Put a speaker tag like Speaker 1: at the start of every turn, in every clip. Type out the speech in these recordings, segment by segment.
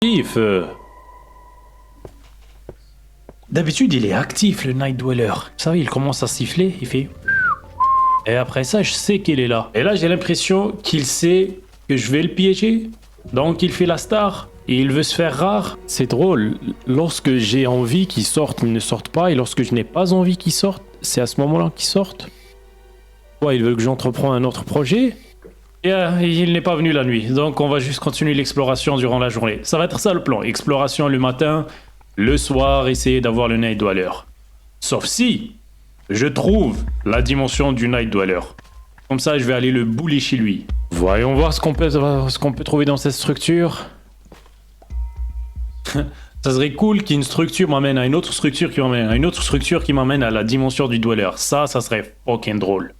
Speaker 1: Actif. D'habitude, il est actif, le Night Dweller. Vous savez, il commence à siffler, il fait... Et après ça, je sais qu'il est là. Et là, j'ai l'impression qu'il sait que je vais le piéger. Donc, il fait la star. Et il veut se faire rare. C'est drôle. Lorsque j'ai envie qu'ils sortent, ils ne sortent pas. Et lorsque je n'ai pas envie qu'ils sortent, c'est à ce moment-là qu'ils sortent. Ouais, ils veulent que j'entreprends un autre projet. Et il n'est pas venu la nuit. Donc, on va juste continuer l'exploration durant la journée. Ça va être ça le plan. Exploration le matin, le soir, essayer d'avoir le Night Dweller. Sauf si je trouve la dimension du Night Dweller. Comme ça, je vais aller le bouler chez lui. Voyons voir ce qu'on peut trouver dans cette structure. Ça serait cool qu'une structure m'amène à une autre structure qui m'amène à une autre structure qui m'amène à la dimension du Dweller. Ça serait fucking drôle.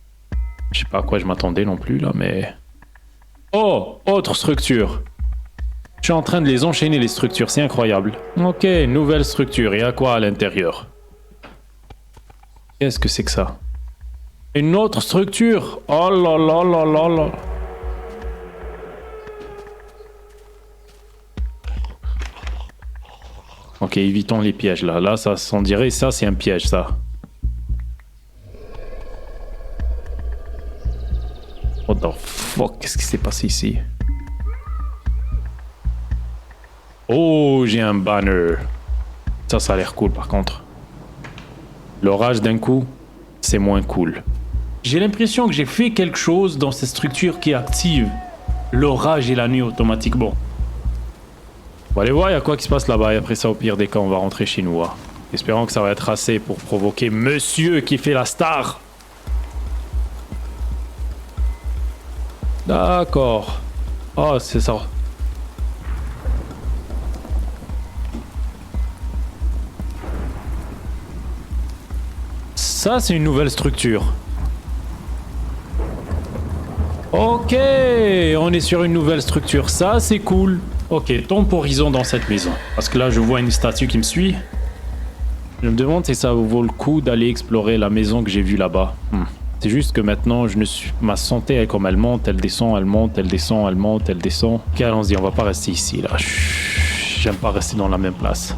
Speaker 1: Je sais pas à quoi je m'attendais non plus là, mais... Oh, autre structure. Je suis en train de les enchaîner les structures, c'est incroyable. Ok, nouvelle structure, et à quoi à l'intérieur? Qu'est-ce que c'est que ça? Une autre structure. Oh là là là là là. Ok, évitons les pièges là. Là, ça, on dirait, ça, c'est un piège, ça. What the fuck? Qu'est-ce qui s'est passé ici? Oh, j'ai un banner. Ça a l'air cool, par contre. L'orage d'un coup, c'est moins cool. J'ai l'impression que j'ai fait quelque chose dans cette structure qui active l'orage et la nuit automatiquement. On va aller voir, il y a quoi qui se passe là-bas. Et après ça, au pire des cas, on va rentrer chez nous. Hein. Espérons que ça va être assez pour provoquer monsieur qui fait la star. D'accord. Oh, c'est ça. Ça, c'est une nouvelle structure. Ok, on est sur une nouvelle structure. Ça, c'est cool. Ok, temporisons dans cette maison. Parce que là, je vois une statue qui me suit. Je me demande si ça vaut le coup d'aller explorer la maison que j'ai vue là-bas. C'est juste que maintenant, ma santé, elle, comme elle monte, elle descend, elle monte, elle descend, elle monte, elle descend. Ok, allons-y, on va pas rester ici, là. J'aime pas rester dans la même place.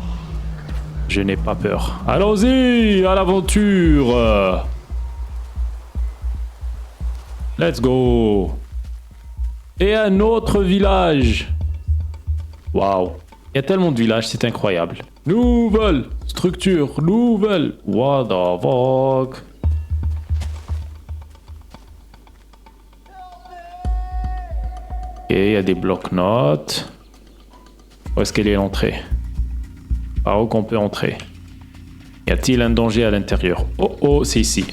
Speaker 1: Je n'ai pas peur. Allons-y, à l'aventure. Let's go. Et un autre village. Waouh. Il y a tellement de villages, c'est incroyable. Nouvelle structure, nouvelle. What the fuck. Ok, il y a des blocs-notes. Où est-ce qu'elle est l'entrée? Par où qu'on peut entrer? Y a-t-il un danger à l'intérieur? Oh oh, c'est ici.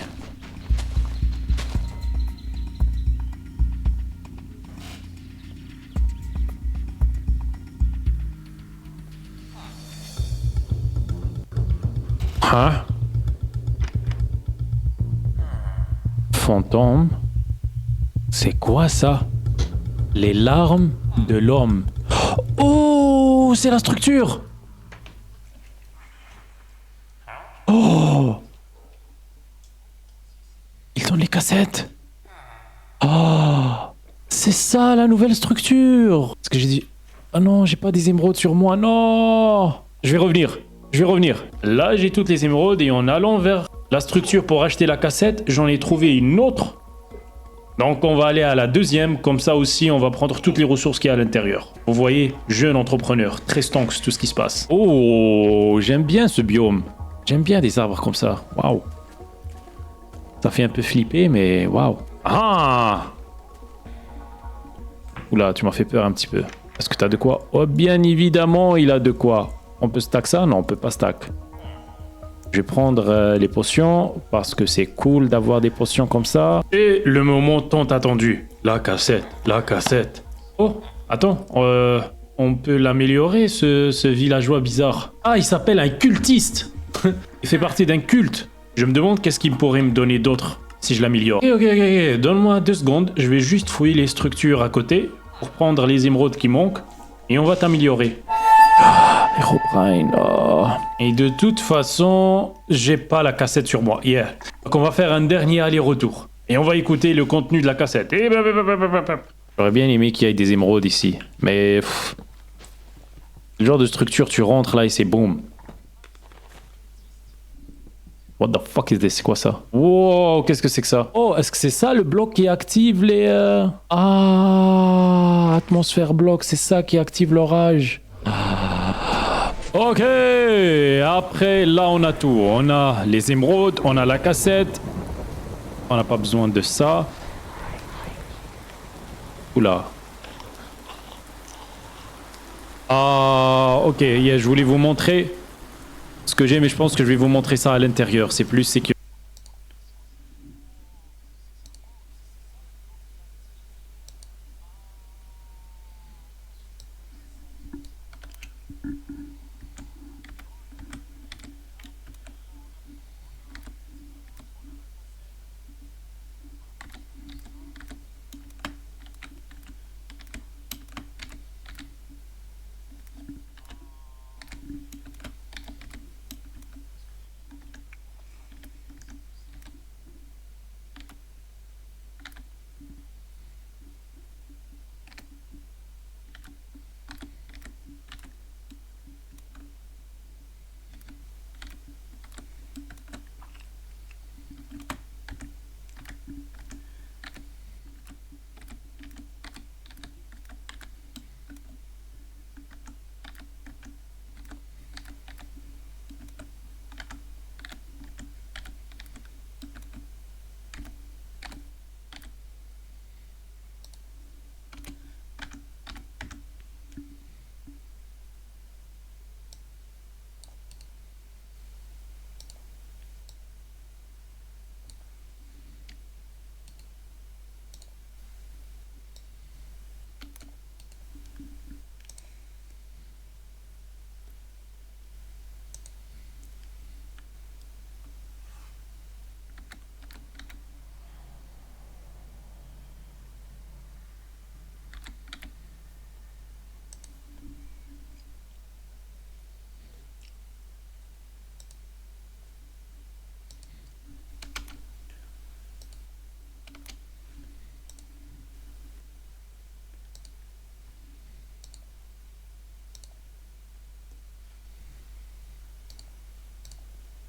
Speaker 1: Hein? Fantôme? C'est quoi ça? Les larmes de l'homme. Oh, c'est la structure! Oh! Ils donnent les cassettes. Oh! C'est ça la nouvelle structure! Parce que j'ai dit... Ah non, j'ai pas des émeraudes sur moi, non! Je vais revenir. Là, j'ai toutes les émeraudes et en allant vers la structure pour acheter la cassette, j'en ai trouvé une autre. Donc on va aller à la deuxième, comme ça aussi on va prendre toutes les ressources qu'il y a à l'intérieur. Vous voyez, jeune entrepreneur, très stonks tout ce qui se passe. Oh, j'aime bien ce biome. J'aime bien des arbres comme ça, waouh. Ça fait un peu flipper, mais waouh. Ah! Oula, tu m'as fait peur un petit peu. Est-ce que t'as de quoi? Oh, bien évidemment, il a de quoi. On peut stack ça? Non, on peut pas stack. Je vais prendre les potions parce que c'est cool d'avoir des potions comme ça. Et le moment tant attendu. La cassette. Oh, attends. On peut l'améliorer, ce villageois bizarre. Ah, il s'appelle un cultiste. Il fait partie d'un culte. Je me demande qu'est-ce qu'il pourrait me donner d'autre si je l'améliore. Ok. Donne-moi 2 secondes. Je vais juste fouiller les structures à côté pour prendre les émeraudes qui manquent. Et on va t'améliorer. Herobrine, oh. Et de toute façon, j'ai pas la cassette sur moi. Yeah. Donc on va faire un dernier aller-retour. Et on va écouter le contenu de la cassette. J'aurais bien aimé qu'il y ait des émeraudes ici. Mais... Le genre de structure, tu rentres là et c'est boum. What the fuck is this? C'est quoi ça? Wow, qu'est-ce que c'est que ça? Oh, est-ce que c'est ça le bloc qui active les... Ah, atmosphère bloc, c'est ça qui active l'orage. Ok, après là on a tout. On a les émeraudes, on a la cassette. On n'a pas besoin de ça. Oula. Ah, ok, yeah, je voulais vous montrer ce que j'ai, mais je pense que je vais vous montrer ça à l'intérieur. C'est plus sécure.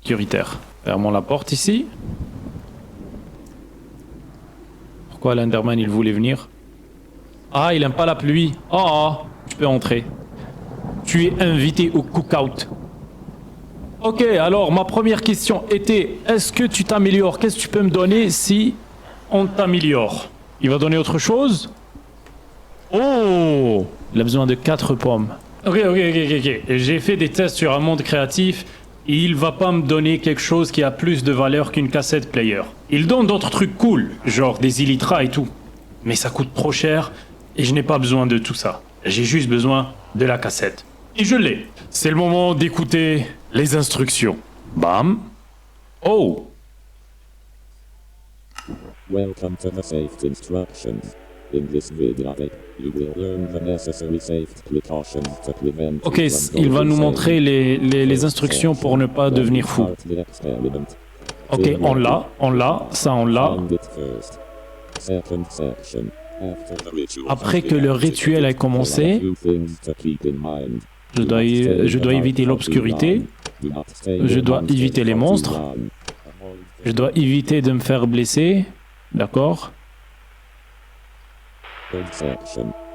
Speaker 1: Sécuritaire. Fermons la porte ici. Pourquoi l'Enderman il voulait venir? Ah, il aime pas la pluie. Ah, tu peux entrer. Tu es invité au cookout. Ok, alors ma première question était, est-ce que tu t'améliores? Qu'est-ce que tu peux me donner si on t'améliore? Il va donner autre chose? Oh, il a besoin de 4 pommes. Ok. J'ai fait des tests sur un monde créatif et il va pas me donner quelque chose qui a plus de valeur qu'une cassette player. Il donne d'autres trucs cool, genre des Elytra et tout. Mais ça coûte trop cher et je n'ai pas besoin de tout ça. J'ai juste besoin de la cassette. Et je l'ai. C'est le moment d'écouter les instructions. Bam. Oh.
Speaker 2: Welcome to the safety instructions. In this video, you will learn the necessary safety precautions to prevent
Speaker 1: Ok, il va nous montrer les instructions pour ne pas devenir fou. Ok, on l'a, ça on l'a. Après que le rituel ait commencé, je dois éviter l'obscurité, je dois éviter les monstres, je dois éviter de me faire blesser, d'accord?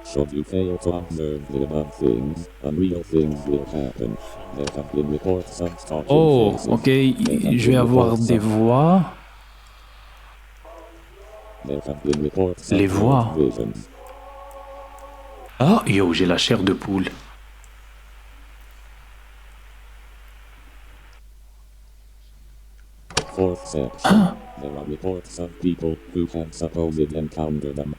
Speaker 2: Should you fail to observe the above things, unreal things will happen. There have been reports of stalking
Speaker 1: Oh,
Speaker 2: faces.
Speaker 1: ok, je vais avoir des voix.
Speaker 2: There have been reports
Speaker 1: Les
Speaker 2: of
Speaker 1: voix.
Speaker 2: visions.
Speaker 1: Ah, yo, j'ai la chair de poule.
Speaker 2: Fourth section. There are reports of people who have supposed encountered them.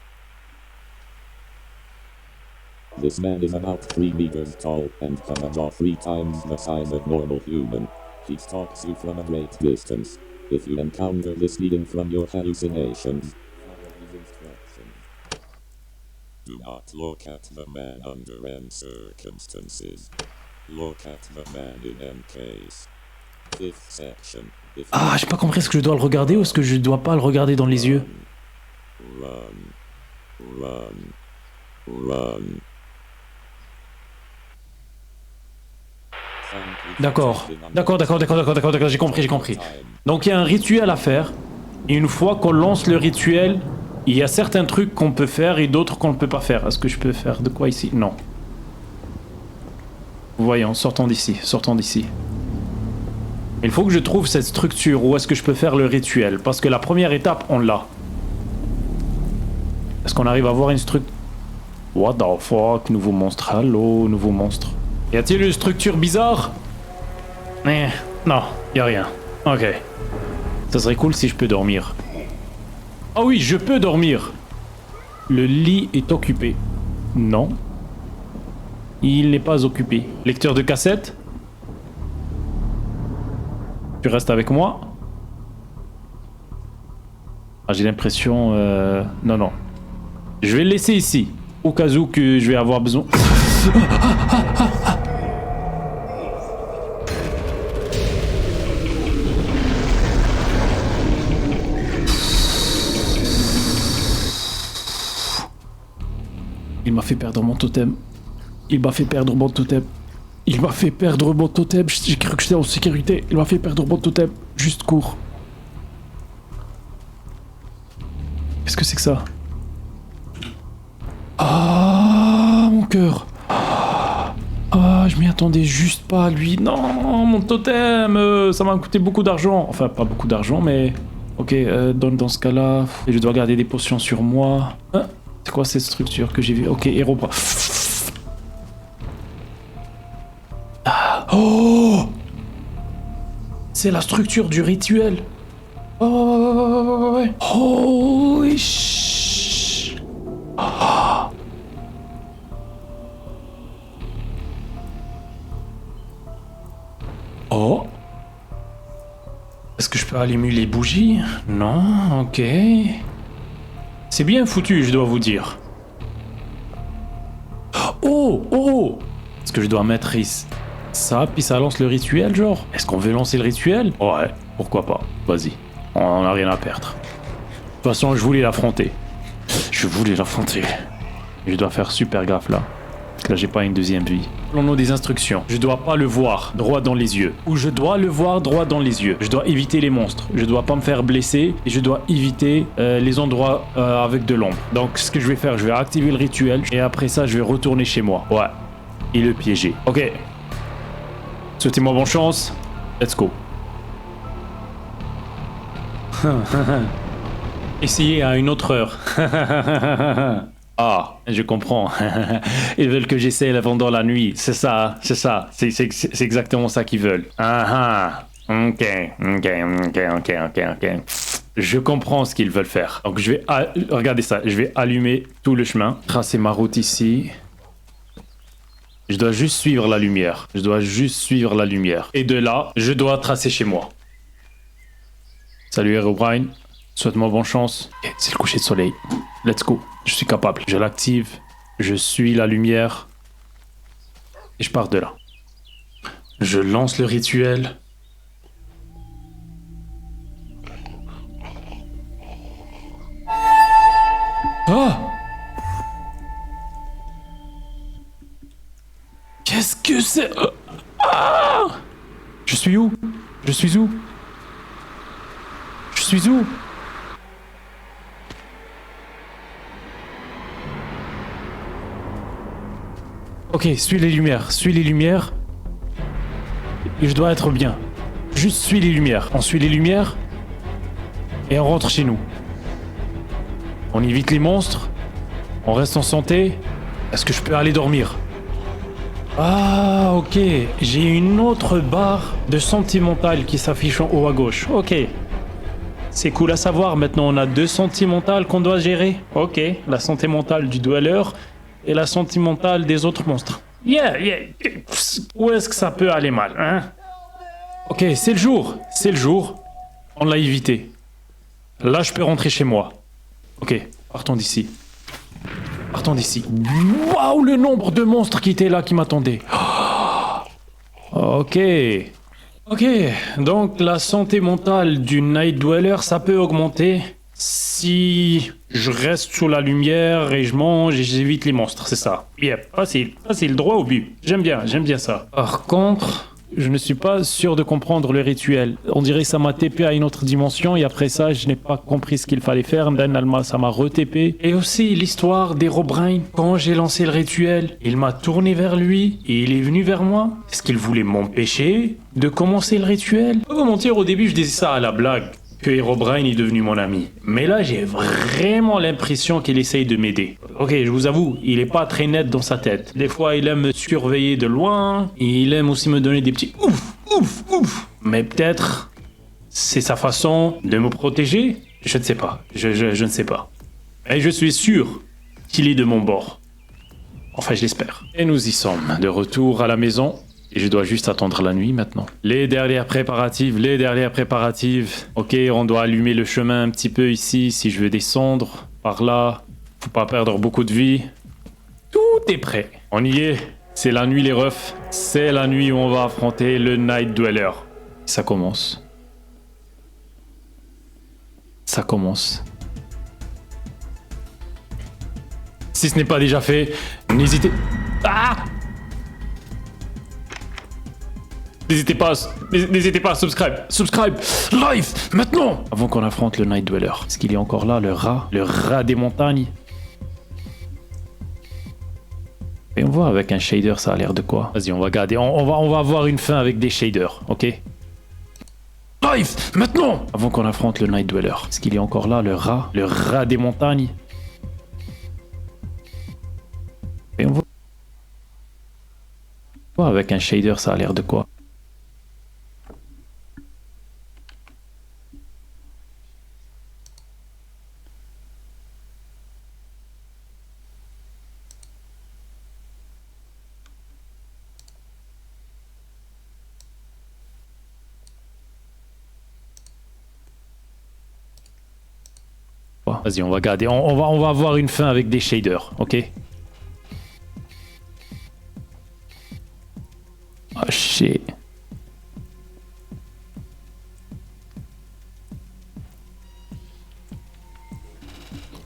Speaker 2: This man is about 3 meters tall and has a jaw 3 times the size of normal human. He stalks you from a great distance. If you encounter this leading from your hallucinations, follow his instructions. Do not look at the man under any circumstances. Look at the man in any case. Fifth section. If
Speaker 1: Ah, j'ai pas compris, est-ce que je dois le regarder ou est-ce que je dois pas le regarder dans les yeux?
Speaker 2: Run.
Speaker 1: D'accord, j'ai compris. Donc il y a un rituel à faire. Et une fois qu'on lance le rituel, il y a certains trucs qu'on peut faire et d'autres qu'on ne peut pas faire. Est-ce que je peux faire de quoi ici? Non. Voyons, sortons d'ici. Il faut que je trouve cette structure où est-ce que je peux faire le rituel. Parce que la première étape, on l'a. Est-ce qu'on arrive à voir une structure? What the fuck, nouveau monstre. Allô, nouveau monstre. Y a-t-il une structure bizarre? Non, y a rien. Ok. Ça serait cool si je peux dormir. Ah oui, je peux dormir. Le lit est occupé. Non. Il n'est pas occupé. Lecteur de cassette? Tu restes avec moi? Ah, j'ai l'impression... Non. Je vais le laisser ici. Au cas où que je vais avoir besoin... Il m'a fait perdre mon totem. J'ai cru que j'étais en sécurité. Il m'a fait perdre mon totem. Juste cours. Qu'est-ce que c'est que ça? Ah, mon cœur. Ah, je m'y attendais juste pas, lui. Non, mon totem. Ça m'a coûté beaucoup d'argent. Enfin, pas beaucoup d'argent, mais... Ok, dans ce cas-là, je dois garder des potions sur moi. Hein? C'est quoi cette structure que j'ai vue? Ok, héros. Oh! C'est la structure du rituel. Oh, ouais. Holy sh... Oh. Est-ce que je peux allumer les bougies? Non, ok. C'est bien foutu, je dois vous dire. Oh! Est-ce que je dois mettre ça, puis ça lance le rituel, genre? Est-ce qu'on veut lancer le rituel? Ouais, pourquoi pas. Vas-y, on n'a rien à perdre. De toute façon, je voulais l'affronter. Je dois faire super gaffe, là. Parce que là, j'ai pas une deuxième vie. Parlons-nous des instructions. Je dois pas le voir droit dans les yeux. Ou je dois le voir droit dans les yeux. Je dois éviter les monstres. Je dois pas me faire blesser. Et je dois éviter les endroits avec de l'ombre. Donc, ce que je vais faire, je vais activer le rituel. Et après ça, je vais retourner chez moi. Ouais. Et le piéger. Ok. Souhaitez-moi bonne chance. Let's go. Essayez à une autre heure. Ah, je comprends. Ils veulent que j'essaie pendant la nuit. C'est ça. C'est exactement ça qu'ils veulent. Ok. Je comprends ce qu'ils veulent faire. Donc je vais... Regardez ça. Je vais allumer tout le chemin. Tracer ma route ici. Je dois juste suivre la lumière. Et de là, je dois tracer chez moi. Salut Herobrine. Souhaite-moi bonne chance. Okay, c'est le coucher de soleil. Let's go. Je suis capable. Je l'active. Je suis la lumière. Et je pars de là. Je lance le rituel. Ah! Qu'est-ce que c'est? Ah! Je suis où? Ok, suis les lumières. Et je dois être bien. Juste suis les lumières. On suit les lumières. Et on rentre chez nous. On évite les monstres. On reste en santé. Est-ce que je peux aller dormir? Ah, ok. J'ai une autre barre de santé mentale qui s'affiche en haut à gauche. Ok. C'est cool à savoir. Maintenant, on a 2 santé mentales qu'on doit gérer. Ok. La santé mentale du dweller et la santé mentale des autres monstres. Yeah. Où est-ce que ça peut aller mal, hein? Ok, c'est le jour. On l'a évité. Là, je peux rentrer chez moi. Ok, partons d'ici. Waouh, le nombre de monstres qui étaient là, qui m'attendaient. Ok, donc la santé mentale du Night Dweller, ça peut augmenter si je reste sous la lumière et je mange et j'évite les monstres, c'est ça. Facile, droit au but. J'aime bien ça. Par contre, je ne suis pas sûr de comprendre le rituel. On dirait que ça m'a TP à une autre dimension et après ça, je n'ai pas compris ce qu'il fallait faire. Ça m'a re-TP. Et aussi l'histoire d'Herobrine. Quand j'ai lancé le rituel, il m'a tourné vers lui et il est venu vers moi. Est-ce qu'il voulait m'empêcher de commencer le rituel? Pas vous mentir, au début, je disais ça à la blague, que Herobrine est devenu mon ami. Mais là, j'ai vraiment l'impression qu'il essaye de m'aider. Ok, je vous avoue, il est pas très net dans sa tête. Des fois, il aime me surveiller de loin, et il aime aussi me donner des petits ouf. Mais peut-être, c'est sa façon de me protéger? Je ne sais pas, je ne sais pas. Et je suis sûr qu'il est de mon bord. Enfin, je l'espère. Et nous y sommes, de retour à la maison. Et je dois juste attendre la nuit maintenant. Les dernières préparatives. Ok, on doit allumer le chemin un petit peu ici si je veux descendre par là. Faut pas perdre beaucoup de vie. Tout est prêt. On y est. C'est la nuit les refs. C'est la nuit où on va affronter le Night Dweller. Ça commence. Ça commence. Si ce n'est pas déjà fait, n'hésitez... Ah! N'hésitez pas à subscribe, live, maintenant. Avant qu'on affronte le Night Dweller. Est-ce qu'il est encore là, le rat des montagnes? Et on voit avec un shader, ça a l'air de quoi? Vas-y, on va garder, on va avoir une fin avec des shaders, ok? Live, maintenant. Avant qu'on affronte le Night Dweller. Est-ce qu'il est encore là, le rat des montagnes? Et on voit avec un shader, ça a l'air de quoi? Vas-y, on va garder, on va avoir une fin avec des shaders, ok? Oh shit.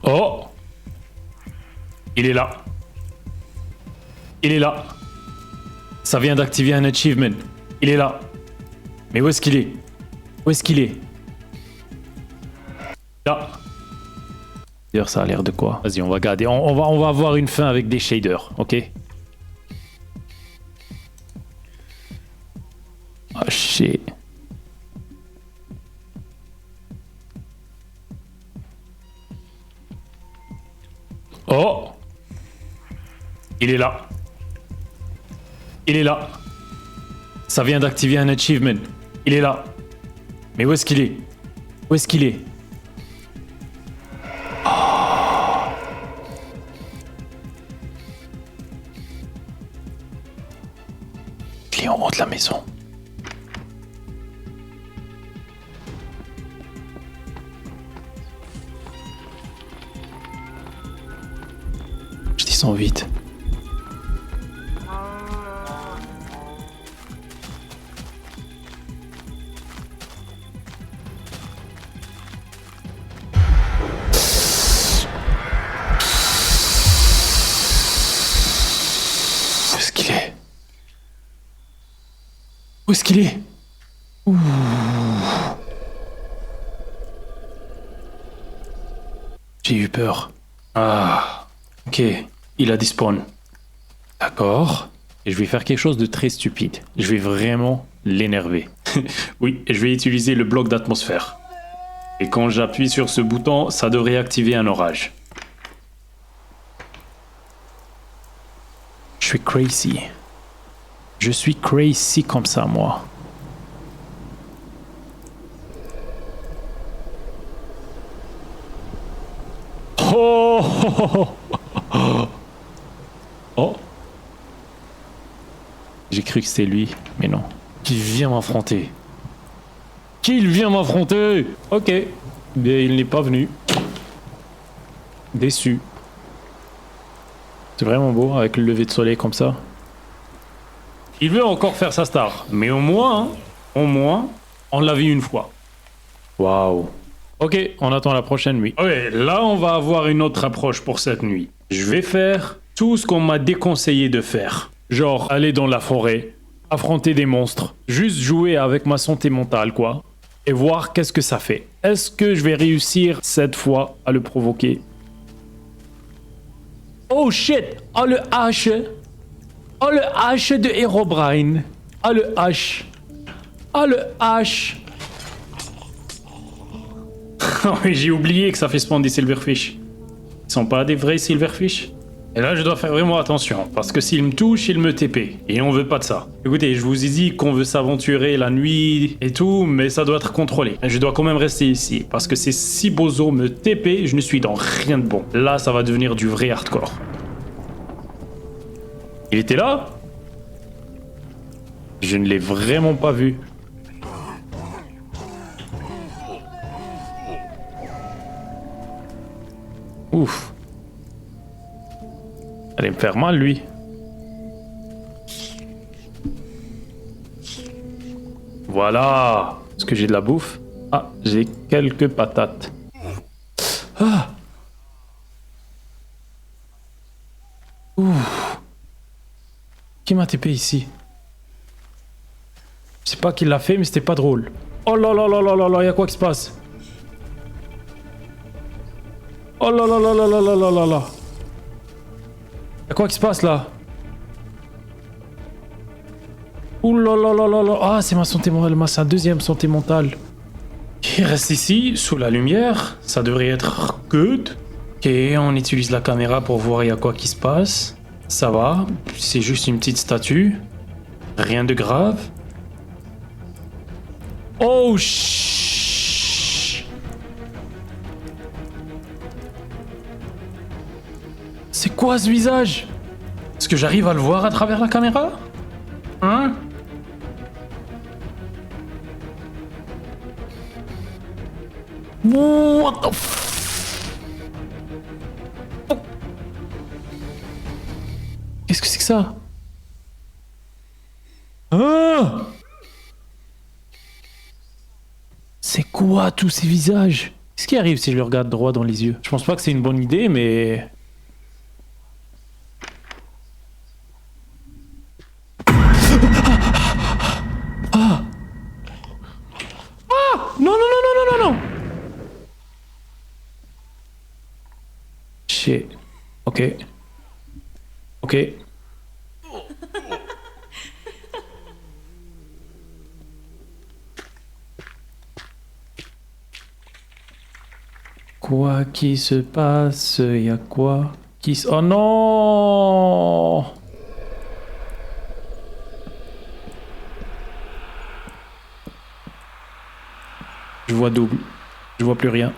Speaker 1: Oh! Il est là. Ça vient d'activer un achievement. Il est là. Mais où est-ce qu'il est? Là. D'ailleurs, ça a l'air de quoi? Vas-y, on va garder, on va avoir une fin avec des shaders, ok? Oh shit. Oh! Il est là. Ça vient d'activer un achievement. Il est là. Mais où est-ce qu'il est? Il est en haut de la maison. Je descends vite. Où est-ce qu'il est? Ouh. J'ai eu peur. Ah, ok. Il a despawn. D'accord. Et je vais faire quelque chose de très stupide. Je vais vraiment l'énerver. Oui, je vais utiliser le bloc d'atmosphère. Et quand j'appuie sur ce bouton, ça devrait activer un orage. Je suis crazy. Je suis crazy comme ça, moi. Oh, oh, oh, oh. J'ai cru que c'était lui, mais non. Qu'il vient m'affronter. Ok. Bien, il n'est pas venu. Déçu. C'est vraiment beau avec le lever de soleil comme ça. Il veut encore faire sa star, mais au moins, on l'a vu une fois. Waouh. Ok, on attend la prochaine nuit. Ok, là on va avoir une autre approche pour cette nuit. Je vais faire tout ce qu'on m'a déconseillé de faire. Genre aller dans la forêt, affronter des monstres. Juste jouer avec ma santé mentale, quoi. Et voir qu'est-ce que ça fait. Est-ce que je vais réussir cette fois à le provoquer? Oh shit! Oh le H! Oh le H de Herobrine! Oh le H! Oh le H! Oh, j'ai oublié que ça fait spawn des silverfish. Ils sont pas des vrais silverfish? Et là, je dois faire vraiment attention, parce que s'il me touche, il me TP. Et on veut pas de ça. Écoutez, je vous ai dit qu'on veut s'aventurer la nuit et tout, mais ça doit être contrôlé. Et je dois quand même rester ici, parce que si Bozo me TP, je ne suis dans rien de bon. Là, ça va devenir du vrai hardcore. Il était là? Je ne l'ai vraiment pas vu. Ouf. Allait me faire mal, lui. Voilà. Est-ce que j'ai de la bouffe? Ah, j'ai quelques patates. Ah. Ouf. Qui m'a TP ici? Je sais pas qui l'a fait, mais c'était pas drôle. Oh là là là là là là, y'a quoi qui se passe? Oh là là là là là là là là là. Y'a quoi qui se passe là? Ouh là là là là là. Ah, c'est ma santé mentale, c'est sa deuxième santé mentale. Il reste ici, sous la lumière. Ça devrait être good. Ok, on utilise la caméra pour voir y'a quoi qui se passe. Ça va, c'est juste une petite statue. Rien de grave. Oh shh. C'est quoi ce visage? Est-ce que j'arrive à le voir à travers la caméra? Hein? What the f... Qu'est-ce que c'est que ça? Ah! C'est quoi tous ces visages? Qu'est-ce qui arrive si je le regarde droit dans les yeux? Je pense pas que c'est une bonne idée, mais... Ah! Ah! Non, non, non, non, non, non, non! Shit. Ok. Ok. Quoi qui se passe? Y a quoi qui se... Oh non! Je vois double. Je vois plus rien.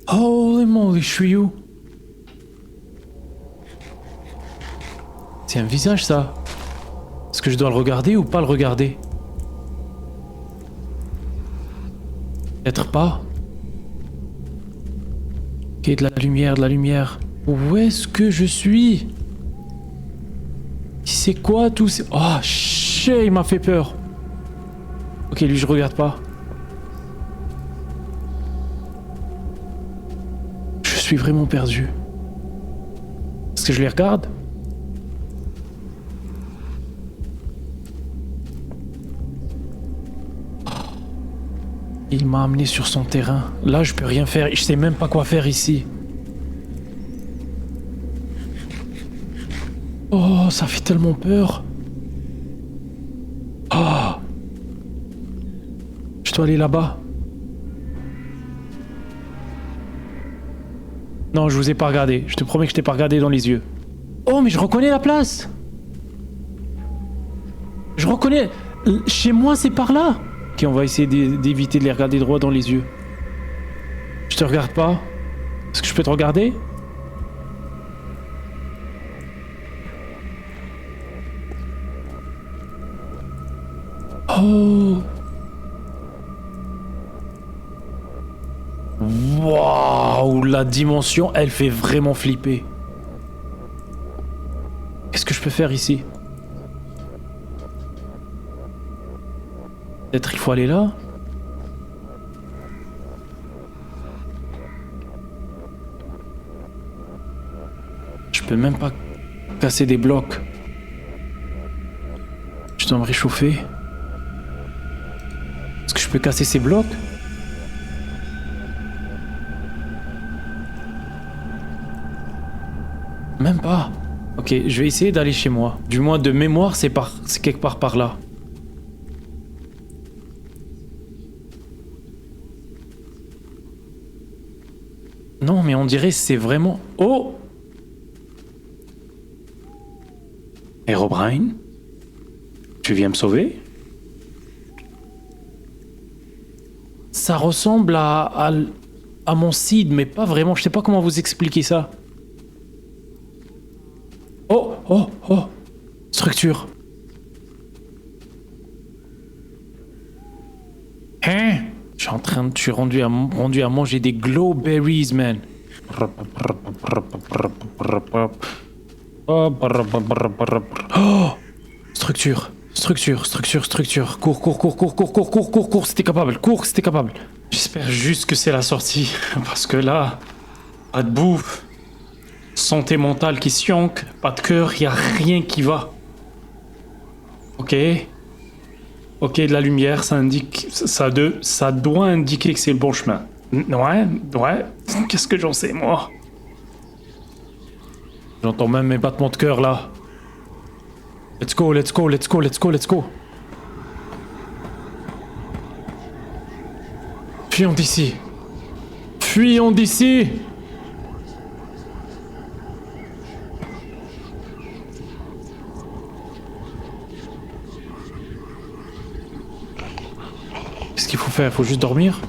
Speaker 1: Holy moly, je suis où? C'est un visage ça. Est-ce que je dois le regarder ou pas le regarder? Peut-être pas. Ok, de la lumière, de la lumière. Où est-ce que je suis? C'est quoi tout ces... Oh, shit, il m'a fait peur. Ok, lui, je regarde pas. Je suis vraiment perdu. Est-ce que je les regarde? Il m'a amené sur son terrain. Là, je peux rien faire. Je sais même pas quoi faire ici. Oh, ça fait tellement peur. Oh. Je dois aller là-bas. Non, je vous ai pas regardé. Je te promets que je t'ai pas regardé dans les yeux. Oh, mais je reconnais la place. Je reconnais... Chez moi, c'est par là. Ok, on va essayer d'éviter de les regarder droit dans les yeux. Je te regarde pas. Est-ce que je peux te regarder? Oh. Waouh, la dimension, elle fait vraiment flipper. Qu'est-ce que je peux faire ici? Peut-être il faut aller là? Je peux même pas Casser des blocs. Je dois me réchauffer. Est-ce que je peux casser ces blocs? Même pas. Ok, je vais essayer d'aller chez moi. Du moins de mémoire, c'est quelque part par là. Non, mais on dirait c'est vraiment... Oh! Herobrine? Tu viens me sauver? Ça ressemble à mon Cid, mais pas vraiment. Je sais pas comment vous expliquer ça. Oh, oh, oh. Structure. Hein? Je suis rendu à manger des glowberries, man. Oh! Structure. Cours, c'était capable. J'espère juste que c'est la sortie. Parce que là, pas de bouffe. Santé mentale qui sionque, pas de cœur, y a rien qui va. Ok, de la lumière, ça indique, ça doit indiquer que c'est le bon chemin. Ouais. Qu'est-ce que j'en sais, moi? J'entends même mes battements de cœur là. Let's go. Fuyons d'ici. Qu'est-ce qu'il faut faire? Faut juste dormir?